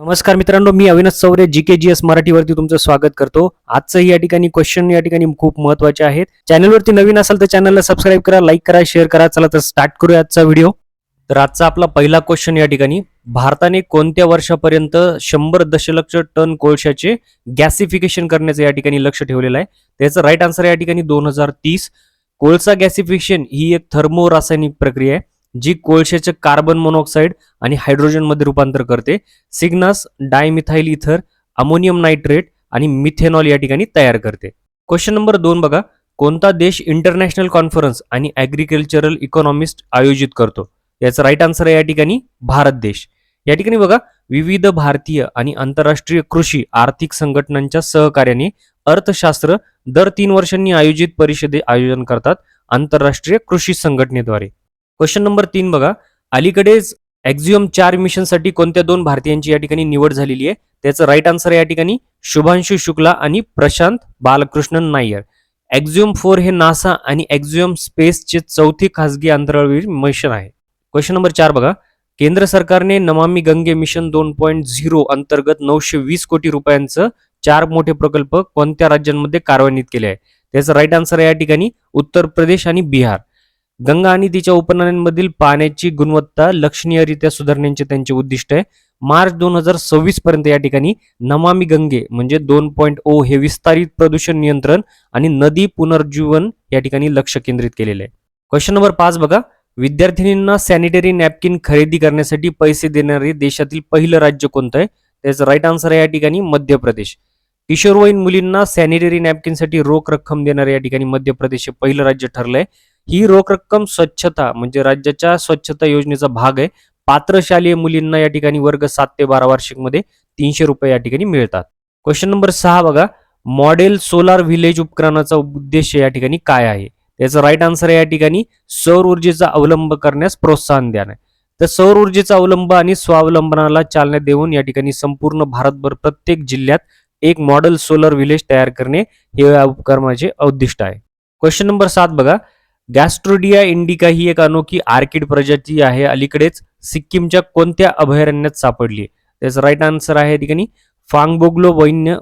नमस्कार मित्रांनो, मी अविनाश चौरे GKGS मराठीवरती तुमचं स्वागत करतो. आजचं या ठिकाणी क्वेश्चन या ठिकाणी खूप महत्त्वाचे आहेत. चॅनलवरती नवीन असाल तर चॅनलला सबस्क्राईब करा, लाईक करा, शेअर करा. चला तर स्टार्ट करूया आजचा व्हिडिओ. तर आजचा आपला पहिला क्वेश्चन या ठिकाणी, भारताने कोणत्या वर्षापर्यंत 100 दशलक्ष टन कोळशाचे गॅसिफिकेशन करण्याचं या ठिकाणी लक्ष ठेवलेलं आहे? त्याचं राईट आन्सर या ठिकाणी 2030. कोळसा गॅसिफिकेशन ही एक थर्मो रासायनिक प्रक्रिया आहे जी कोळशाचे कार्बन मोनॉक्साईड आणि हायड्रोजन मध्ये रूपांतर करते. सिग्नस, डायमिथाइल इथर, अमोनियम नायट्रेट आणि मिथेनॉल या ठिकाणी तयार करते. क्वेश्चन नंबर 2 बघा, कोणता देश इंटरनॅशनल कॉन्फरन्स आणि ॲग्रिकल्चरल इकॉनॉमिस्ट आयोजित करतो? याचं राईट आन्सर आहे या ठिकाणी भारत देश. या ठिकाणी बघा, विविध भारतीय आणि आंतरराष्ट्रीय कृषी आर्थिक संघटनांच्या सहकार्याने अर्थशास्त्र दर 3 वर्षांनी आयोजित परिषदे आयोजन करतात आंतरराष्ट्रीय कृषी संघटनेद्वारे. क्वेश्चन नंबर 3 बघा, अलीकडेच एक्झिओम 4 मिशनसाठी कोणत्या 2 भारतीयांची या ठिकाणी निवड झालेली आहे? त्याचं राईट आन्सर या ठिकाणी शुभांशु शुक्ला आणि प्रशांत बालकृष्णन नायर. एक्झिओम 4 हे नासा आणि एक्झिओम स्पेसचे चौथे खासगी अंतराळवीर मिशन आहे. क्वेश्चन नंबर 4 बघा, केंद्र सरकारने नमामि गंगे मिशन 2.0 अंतर्गत 920 कोटी रुपयांचं 4 मोठे प्रकल्प कोणत्या राज्यांमध्ये कार्यान्वित केले आहे? त्याचं राईट आन्सर या ठिकाणी उत्तर प्रदेश आणि बिहार. गंगा आणि तिच्या उपनद्यांमधील पाण्याची गुणवत्ता लक्षणीयरित्या सुधारण्याचे त्यांचे उद्दिष्ट आहे. मार्च 2026 पर्यंत या ठिकाणी नमामि गंगे म्हणजे 2.0 हे विस्तारित प्रदूषण नियंत्रण आणि नदी पुनर्जीवन या ठिकाणी लक्ष केंद्रित केलेले आहे. क्वेश्चन नंबर 5 बघा, विद्यार्थिनींना सॅनिटरी नॅपकिन खरेदी करण्यासाठी पैसे देणारे देशातील पहिलं राज्य कोणतं आहे? त्याचं राईट आन्सर आहे या ठिकाणी मध्य प्रदेश. किशोरवयीन मुलींना सॅनिटरी नॅपकिनसाठी रोख रक्कम देणारे या ठिकाणी मध्य प्रदेश हे पहिलं राज्य ठरलंय. ही रोख रक्कम स्वच्छता म्हणजे राज्याच्या स्वच्छता योजनेचा भाग आहे. पात्र शालेय मुलींना या ठिकाणी वर्ग 7 ते 12 वार्षिक मध्ये 300 रुपये या ठिकाणी मिळतात. क्वेश्चन नंबर 6 बघा, मॉडेल सोलार व्हिलेज उपकरणाचा उद्देश या ठिकाणी काय आहे? त्याचं राईट आन्सर आहे या ठिकाणी सौर ऊर्जेचा अवलंब करण्यास प्रोत्साहन देणे. तर सौर ऊर्जेचा अवलंब आणि स्वावलंबनाला चालना देऊन या ठिकाणी संपूर्ण भारतभर प्रत्येक जिल्ह्यात एक मॉडेल सोलर व्हिलेज तयार करणे हे या उपक्रमाचे उद्दिष्ट आहे. क्वेश्चन नंबर 7 बघा, गॅस्ट्रोडिया इंडिका ही एक अनोखी आर्किड प्रजाती आहे. अलीकडेच सिक्कीमच्या कोणत्या अभयारण्यात सापडली? त्याचं राईट आन्सर आहे या ठिकाणी फांगबोग्लो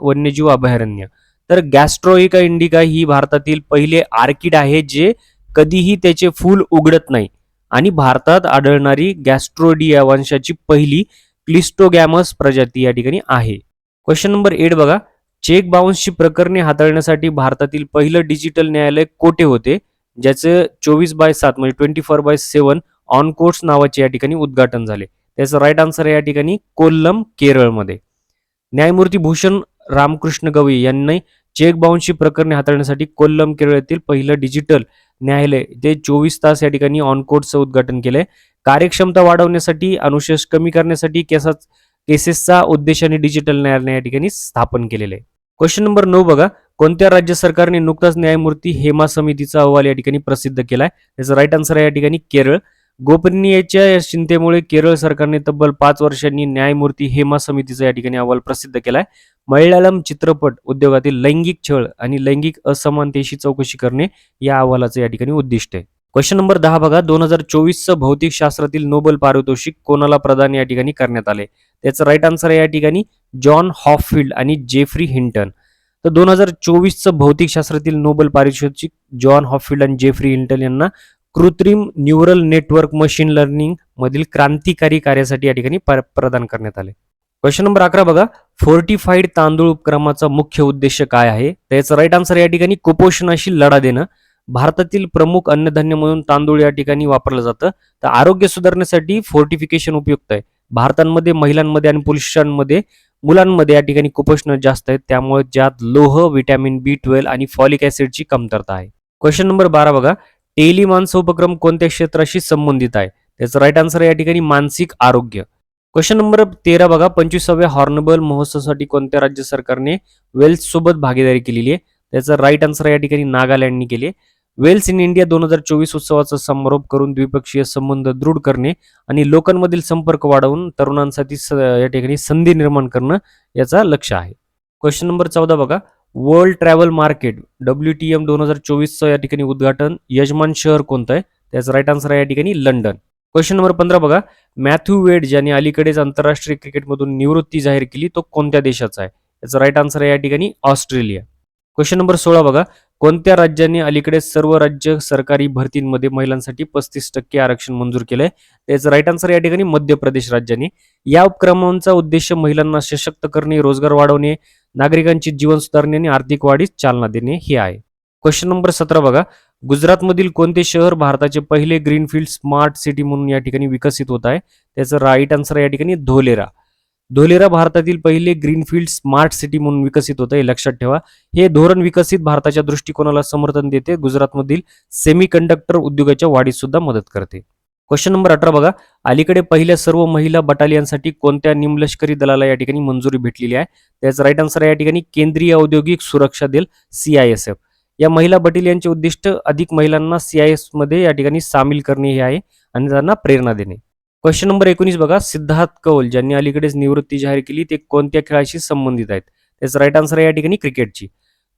वन्यजीव अभयारण्य. तर गॅस्ट्रोइका इंडिका ही भारतातील पहिले आर्किड आहे जे कधीही त्याचे फूल उघडत नाही आणि भारतात आढळणारी गॅस्ट्रोडिया वंशाची पहिली क्लिस्टोगॅमस प्रजाती या ठिकाणी आहे. क्वेश्चन नंबर 8 बघा, चेक बाउन्सची प्रकरणे हाताळण्यासाठी भारतातील पहिलं डिजिटल न्यायालय कोठे होते? ज्याचं 24/7 म्हणजे 24/7 ऑन कोर्ट्स नावाचे या ठिकाणी उद्घाटन झाले. त्याचं राईट आन्सर आहे या ठिकाणी कोल्लम, केरळमध्ये. न्यायमूर्ती भूषण रामकृष्ण गवई यांनी चेक बाउन्सची प्रकरणे हाताळण्यासाठी कोल्लम, केरळ येथील पहिलं डिजिटल न्यायालय ते 24 तास या ठिकाणी ऑन कोर्टचं उद्घाटन केलंय. कार्यक्षमता वाढवण्यासाठी, अनुशेष कमी करण्यासाठी केसेसचा उद्देशाने डिजिटल न्यायालय या ठिकाणी स्थापन केलेलं आहे. क्वेश्चन नंबर 9 बघा, कोणत्या राज्य सरकारने नुकताच न्यायमूर्ती हेमा समितीचा अहवाल या ठिकाणी प्रसिद्ध केलाय? त्याचं राईट आन्सर आहे या ठिकाणी केरळ. गोपनीयतेच्या चिंतेमुळे केरळ सरकारने तब्बल 5 वर्षांनी न्यायमूर्ती हेमा समितीचा या ठिकाणी अहवाल प्रसिद्ध केलाय. मल्याळम चित्रपट उद्योगातील लैंगिक छळ आणि लैंगिक असमानतेशी चौकशी करणे या अहवालाचं या ठिकाणी उद्दिष्ट आहे. क्वेश्चन नंबर 10 बघा, 2024चं भौतिक शास्त्रातील नोबेल पारितोषिक कोणाला प्रदान या ठिकाणी करण्यात आले? त्याचं राईट आन्सर आहे या ठिकाणी जॉन हॉपफिल्ड आणि जेफ्री हिंटन. तर 2024चं भौतिक शास्त्रातील नोबेल पारितोषिक जॉन हॉपफिल्ड आणि जेफ्री हिंटन यांना कृत्रिम न्यूरल नेटवर्क मशीन लर्निंग मधील क्रांतिकारी कार्यासाठी या ठिकाणी प्रदान करण्यात आले. क्वेश्चन नंबर 11 बघा, फोर्टिफाईड तांदूळ उपक्रमाचा मुख्य उद्देश काय आहे? त्याचं राईट आन्सर या ठिकाणी कुपोषणाशी लढा देणं. भारतातील प्रमुख अन्नधान्य म्हणून तांदूळ या ठिकाणी वापरलं जातं. तर आरोग्य सुधारण्यासाठी फोर्टिफिकेशन उपयुक्त आहे. भारतामध्ये महिलांमध्ये आणि पुरुषांमध्ये मुलांमध्ये या ठिकाणी कुपोषण जास्त आहे, त्यामुळे ज्यात लोह, व्हिटॅमिन B12 आणि फॉलिक ऍसिडची कमतरता आहे. क्वेश्चन नंबर 12 बघा, टेलिमानसा उपक्रम कोणत्या क्षेत्राशी संबंधित आहे? त्याचं राईट आन्सर या ठिकाणी मानसिक आरोग्य. क्वेश्चन नंबर 13 बघा, 25व्या हॉर्नबिल महोत्सवासाठी कोणत्या राज्य सरकारने वेल्स सोबत भागीदारी केलेली आहे? त्याचं राईट आन्सर या ठिकाणी नागालँडने केले. वेल्स इन इंडिया 2024 उत्सवाचा समारोप करून द्विपक्षीय संबंध दृढ करणे आणि लोकांमधील संपर्क वाढवून तरुणांसाठी या ठिकाणी संधी निर्माण करणं याचा लक्ष्य आहे. क्वेश्चन नंबर 14 बघा, वर्ल्ड ट्रॅव्हल मार्केट WTM 2024चं या ठिकाणी उद्घाटन यजमान शहर कोणतं आहे? त्याचं राईट आन्सर आहे या ठिकाणी लंडन. क्वेश्चन नंबर 15 बघा, मॅथ्यू वेड ज्याने अलीकडेच आंतरराष्ट्रीय क्रिकेटमधून निवृत्ती जाहीर केली तो कोणत्या देशाचा आहे? याचं राईट आन्सर आहे या ठिकाणी ऑस्ट्रेलिया. क्वेश्चन नंबर 16 बघा, कोणत्या राज्याने अलीकडेच सर्व राज्य सरकारी भरतींमध्ये महिलांसाठी 35% आरक्षण मंजूर केलंय? त्याचं राईट आन्सर या ठिकाणी मध्य प्रदेश राज्याने. या उपक्रमांचा उद्देश महिलांना सशक्त करणे, रोजगार वाढवणे, नागरिकांची जीवन सुधारणे आणि आर्थिक वाढीस चालना देणे हे आहे. क्वेश्चन नंबर 17 बघा, गुजरातमधील कोणते शहर भारताचे पहिले ग्रीनफील्ड स्मार्ट सिटी म्हणून या ठिकाणी विकसित होत आहे? त्याचं राईट आन्सर या ठिकाणी धोलेरा. धोलेरा भारतातील पहिले ग्रीनफील्ड स्मार्ट सिटी म्हणून विकसित होत आहे, लक्षात ठेवा. हे धोरण विकसित भारताच्या दृष्टिकोनाला समर्थन देते, गुजरातमधील सेमीकंडक्टर उद्योगाच्या वाढीस सुद्धा मदत करते. क्वेश्चन नंबर 18 बघा, अलीकडे पहिल्या सर्व महिला बटालियनसाठी कोणत्या निमलष्करी दलाला या ठिकाणी मंजुरी भेटलेली आहे? त्याचं राईट आन्सर आहे या ठिकाणी केंद्रीय औद्योगिक सुरक्षा दल CISF. या महिला बटालियनचे उद्दिष्ट अधिक महिलांना CIS मध्ये या ठिकाणी सामील करणे हे आहे आणि त्यांना प्रेरणा देणे. क्वेश्चन नंबर 19 बघा, सिद्धार्थ कौल ज्यांनी अलीकडेच निवृत्ती जाहीर केली ते कोणत्या खेळाशी संबंधित आहेत? त्याचं राईट आन्सर आहे या ठिकाणी क्रिकेटची.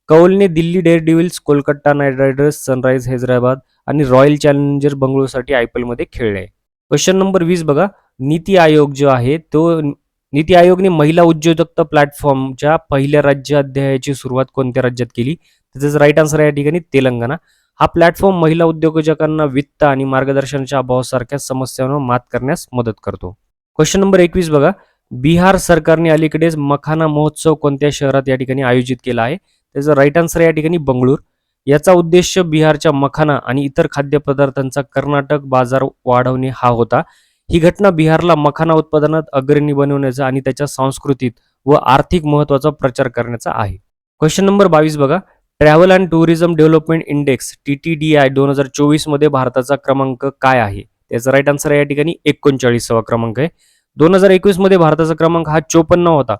कौलने Delhi Daredevils, Kolkata Knight Riders, Sunrise Hyderabad आणि रॉयल चॅलेंजर बंगळुरूसाठी IPL मध्ये खेळले आहे. क्वेश्चन नंबर 20 बघा, नीती आयोग जो आहे तो नीती आयोगने महिला उद्योजकता प्लॅटफॉर्मच्या पहिल्या राज्य अध्यायाची सुरुवात कोणत्या राज्यात केली? त्याचं राईट आन्सर आहे या ठिकाणी तेलंगणा. हा प्लॅटफॉर्म महिला उद्योजकांना वित्त आणि मार्गदर्शनाच्या अभावासारख्या समस्यांवर मात करण्यास मदत करतो. क्वेश्चन नंबर 21 बघा, बिहार सरकारने अलीकडेच मखाना महोत्सव कोणत्या शहरात या ठिकाणी आयोजित केला आहे? त्याचं राईट आन्सर या ठिकाणी बंगळूर. याचा उद्देश बिहारच्या मखाना आणि इतर खाद्यपदार्थांचा कर्नाटक बाजार वाढवणे हा होता. ही घटना बिहारला मखाना उत्पादनात अग्रणी बनवण्याचा आणि त्याच्या सांस्कृतिक व आर्थिक महत्त्वाचा प्रचार करण्याचा आहे. क्वेश्चन नंबर 22 बघा, travel and tourism development index TTDI 2024 मध्ये भारताचा क्रमांक काय आहे? त्याचा राईट आन्सर आहे या ठिकाणी 39वा क्रमांक आहे. 2021 मध्ये भारताचा क्रमांक हा 54 होता.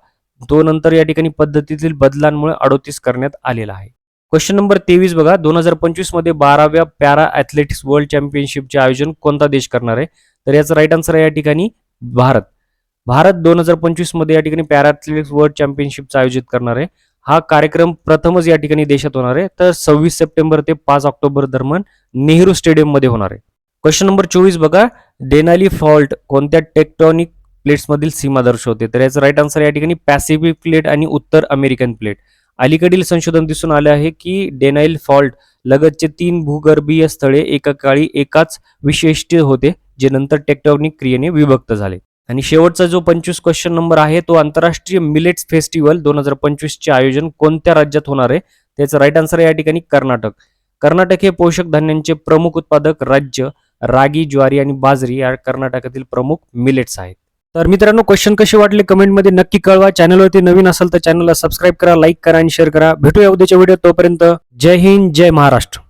तो नंतर या ठिकाणी पद्धतीतील बदलांमुळे 38 करण्यात आलेला आहे. क्वेश्चन नंबर 23 बघा, 2025 मध्ये 12व्या पॅरा ॲथलेटिक्स वर्ल्ड चॅम्पियनशिपचे आयोजन कोणता देश करणार आहे? तर याचं राईट आन्सर आहे या ठिकाणी भारत. भारत 2025 मध्ये या ठिकाणी पॅरा ॲथलेटिक्स वर्ल्ड चॅम्पियनशिपचं आयोजित करणार आहे. हा कार्यक्रम प्रथमच या ठिकाणी देशात होणार आहे. तर 26 सप्टेंबर ते 5 ऑक्टोबर दरम्यान नेहरू स्टेडियम मध्ये होणार आहे. क्वेश्चन नंबर 24 बघा, डेनाली फॉल्ट कोणत्या टेक्टॉनिक प्लेट्समधील सीमा दर्शवते? तर याचं राईट आन्सर या ठिकाणी पॅसिफिक प्लेट आणि उत्तर अमेरिकन प्लेट. अलीकडील संशोधन दिसून आले आहे की डेनाइल फॉल्ट लगतचे 3 भूगर्भीय स्थळे एकाकाळी एकाच विशिष्ट होते, जे नंतर टेक्टॉनिक क्रियेने विभक्त झाले. आणि शेवटचा जो 25 क्वेश्चन नंबर आहे तो आंतरराष्ट्रीय मिलेट्स फेस्टिवल 2025 चे आयोजन कोणत्या राज्यात होणार आहे? त्याचं राईट आन्सर आहे या ठिकाणी कर्नाटक. कर्नाटक हे पोषक धान्यांचे प्रमुख उत्पादक राज्य. रागी, ज्वारी आणि बाजरी या कर्नाटकातील प्रमुख मिलेट्स आहेत. तर मित्रांनो, क्वेश्चन कसे वाटले कमेंटमध्ये नक्की कळवा. चॅनलवरती नवीन असाल तर चॅनलला सबस्क्राईब करा, लाईक करा आणि शेअर करा. भेटूया उद्याच्या व्हिडिओ. तोपर्यंत जय हिंद, जय महाराष्ट्र.